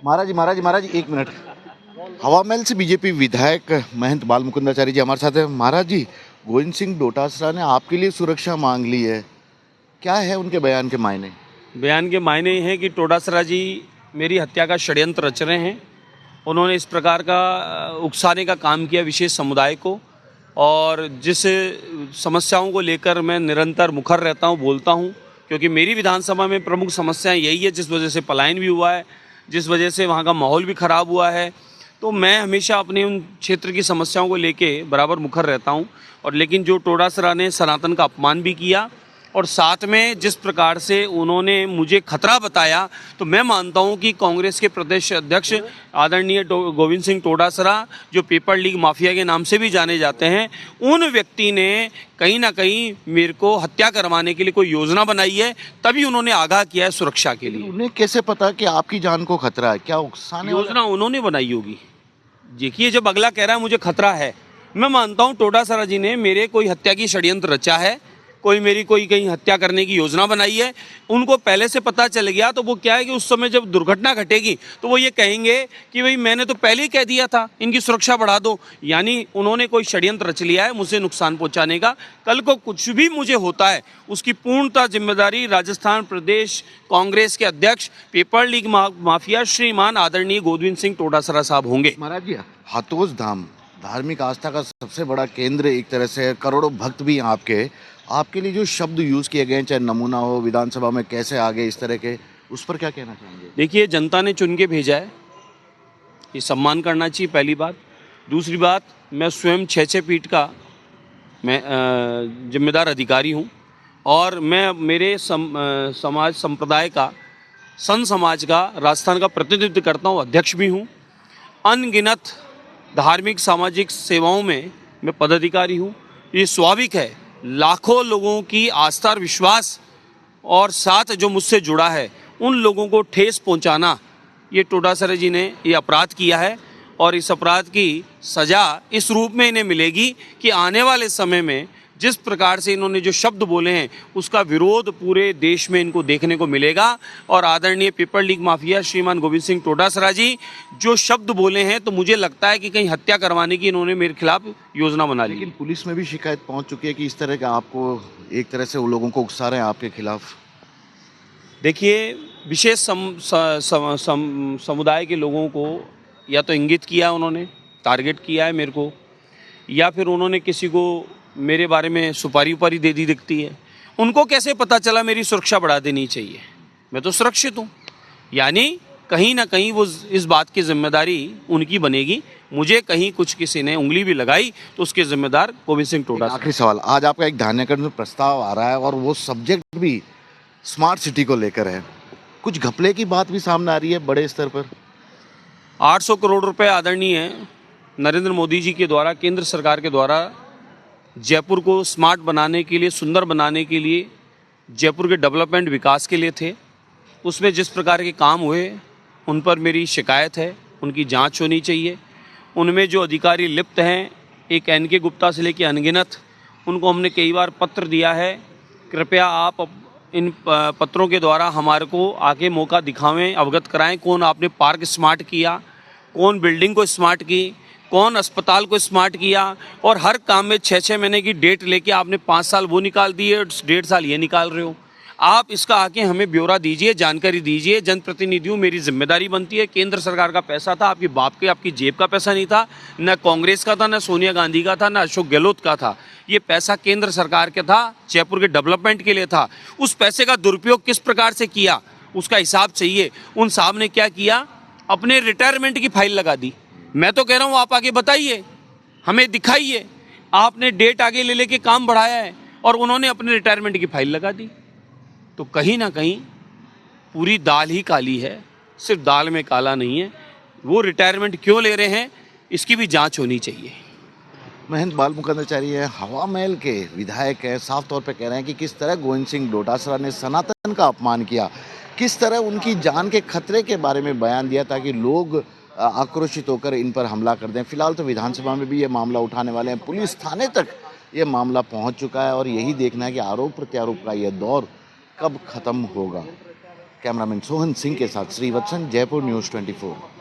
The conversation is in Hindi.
महाराज एक मिनट। हवा महल से बीजेपी विधायक महंत बाल मुकुंदाचारी जी हमारे साथ हैं। महाराज जी, गोविंद सिंह डोटासरा ने आपके लिए सुरक्षा मांग ली है, क्या है उनके बयान के मायने? बयान के मायने ये हैं कि डोटासरा जी मेरी हत्या का षड्यंत्र रच रहे हैं। उन्होंने इस प्रकार का उकसाने का काम किया विशेष समुदाय को, और जिस समस्याओं को लेकर मैं निरंतर मुखर रहता हूँ, बोलता हूँ, क्योंकि मेरी विधानसभा में प्रमुख समस्याएं यही है, जिस वजह से पलायन भी हुआ है, जिस वजह से वहाँ का माहौल भी खराब हुआ है। तो मैं हमेशा अपने उन क्षेत्र की समस्याओं को लेके बराबर मुखर रहता हूँ। और लेकिन जो डोटासरा ने सनातन का अपमान भी किया और साथ में जिस प्रकार से उन्होंने मुझे खतरा बताया, तो मैं मानता हूं कि कांग्रेस के प्रदेश अध्यक्ष आदरणीय गोविंद सिंह डोटासरा, जो पेपर लीग माफिया के नाम से भी जाने जाते हैं, उन व्यक्ति ने कहीं ना कहीं मेरे को हत्या करवाने के लिए कोई योजना बनाई है, तभी उन्होंने आगाह किया है सुरक्षा के लिए। उन्हें कैसे पता कि आपकी जान को खतरा है? क्या उकसाने योजना उन्होंने बनाई होगी। देखिए, जब अगला कह रहा है मुझे खतरा है, मैं मानता हूँ डोटासरा जी ने मेरे कोई हत्या की षड्यंत्र रचा है, कोई मेरी कोई कहीं हत्या करने की योजना बनाई है। उनको पहले से पता चल गया, तो वो क्या है कि उस समय जब दुर्घटना घटेगी तो वो ये कहेंगे कि भाई मैंने तो पहले ही कह दिया था, इनकी सुरक्षा बढ़ा दो। यानी उन्होंने कोई षड्यंत्र रच लिया है मुझे नुकसान पहुंचाने का। कल को कुछ भी मुझे होता है, उसकी पूर्णतः जिम्मेदारी राजस्थान प्रदेश कांग्रेस के अध्यक्ष पेपर लीग माफिया श्रीमान आदरणीय गोविंद सिंह डोटासरा साहब होंगे। महाराज जी, हाथोस धाम धार्मिक आस्था का सबसे बड़ा केंद्र एक तरह से, करोड़ों भक्त भी हैं आपके लिए जो शब्द यूज किए गए, चाहे नमूना हो, विधानसभा में कैसे आगे इस तरह के, उस पर क्या कहना चाहेंगे? देखिए, जनता ने चुन के भेजा है, ये सम्मान करना चाहिए, पहली बात। दूसरी बात, मैं स्वयं 6 फीट का मैं जिम्मेदार अधिकारी हूँ, और मैं मेरे समाज संप्रदाय का, संत समाज का, राजस्थान का प्रतिनिधित्व करता हूँ, अध्यक्ष भी हूँ। अनगिनत धार्मिक सामाजिक सेवाओं में मैं पदाधिकारी हूँ। ये स्वाभाविक है, लाखों लोगों की आस्था और विश्वास और साथ जो मुझसे जुड़ा है, उन लोगों को ठेस पहुंचाना, ये डोटासरा जी ने ये अपराध किया है, और इस अपराध की सज़ा इस रूप में इन्हें मिलेगी कि आने वाले समय में जिस प्रकार से इन्होंने जो शब्द बोले हैं, उसका विरोध पूरे देश में इनको देखने को मिलेगा। और आदरणीय पेपर लीग माफिया श्रीमान गोविंद सिंह डोटासरा जी जो शब्द बोले हैं, तो मुझे लगता है कि कहीं हत्या करवाने की इन्होंने मेरे खिलाफ योजना बना ली। लेकिन पुलिस में भी शिकायत पहुंच चुकी है कि इस तरह का आपको एक तरह से वो लोगों को उकसा रहे हैं आपके खिलाफ। देखिए, विशेष समुदाय के लोगों को या तो इंगित किया उन्होंने, टारगेट किया है मेरे को, या फिर उन्होंने किसी को मेरे बारे में सुपारी उपारी दे दी दिखती है। उनको कैसे पता चला मेरी सुरक्षा बढ़ा देनी चाहिए? मैं तो सुरक्षित हूँ। यानी कहीं ना कहीं वो इस बात की जिम्मेदारी उनकी बनेगी। मुझे कहीं कुछ किसी ने उंगली भी लगाई तो उसके जिम्मेदार गोविंद सिंह डोटासरा। आखिरी सवाल, आज आपका एक धान्यकरण में प्रस्ताव आ रहा है, और वो सब्जेक्ट भी स्मार्ट सिटी को लेकर है। कुछ घपले की बात भी सामने आ रही है बड़े स्तर पर। 800 करोड़ रुपए आदरणीय नरेंद्र मोदी जी के द्वारा, केंद्र सरकार के द्वारा जयपुर को स्मार्ट बनाने के लिए, सुंदर बनाने के लिए, जयपुर के डेवलपमेंट विकास के लिए थे। उसमें जिस प्रकार के काम हुए, उन पर मेरी शिकायत है, उनकी जांच होनी चाहिए। उनमें जो अधिकारी लिप्त हैं, एक NK गुप्ता से लेकर अनगिनत, उनको हमने कई बार पत्र दिया है। कृपया आप इन पत्रों के द्वारा हमारे को आके मौका दिखावें, अवगत कराएं, कौन आपने पार्क स्मार्ट किया, कौन बिल्डिंग को स्मार्ट की, कौन अस्पताल को स्मार्ट किया। और हर काम में 6 महीने की डेट लेके आपने 5 साल वो निकाल दिए, 1.5 साल ये निकाल रहे हो। आप इसका आके हमें ब्यौरा दीजिए, जानकारी दीजिए। जनप्रतिनिधियों, मेरी जिम्मेदारी बनती है। केंद्र सरकार का पैसा था, आपकी बाप के, आपकी जेब का पैसा नहीं था, न कांग्रेस का था, न सोनिया गांधी का था, न अशोक गहलोत का था। ये पैसा केंद्र सरकार का था, जयपुर के डेवलपमेंट के लिए था। उस पैसे का दुरुपयोग किस प्रकार से किया, उसका हिसाब चाहिए। उन साहब ने क्या किया, अपने रिटायरमेंट की फाइल लगा दी। मैं तो कह रहा हूँ, आप आगे बताइए, हमें दिखाइए। आपने डेट आगे ले लेके काम बढ़ाया है, और उन्होंने अपने रिटायरमेंट की फाइल लगा दी। तो कहीं ना कहीं पूरी दाल ही काली है, सिर्फ दाल में काला नहीं है। वो रिटायरमेंट क्यों ले रहे हैं, इसकी भी जांच होनी चाहिए। महंत बाल मुकुंदाचारी है, हवा महल के विधायक हैं, साफ तौर पे कह रहे हैं कि किस तरह गोविंद सिंह डोटासरा ने सनातन का अपमान किया, किस तरह उनकी जान के खतरे के बारे में बयान दिया ताकि लोग आक्रोशित होकर इन पर हमला कर दें। फिलहाल तो विधानसभा में भी ये मामला उठाने वाले हैं, पुलिस थाने तक ये मामला पहुंच चुका है, और यही देखना है कि आरोप प्रत्यारोप का यह दौर कब खत्म होगा। कैमरामैन सोहन सिंह के साथ श्रीवत्सन, जयपुर न्यूज़ 24।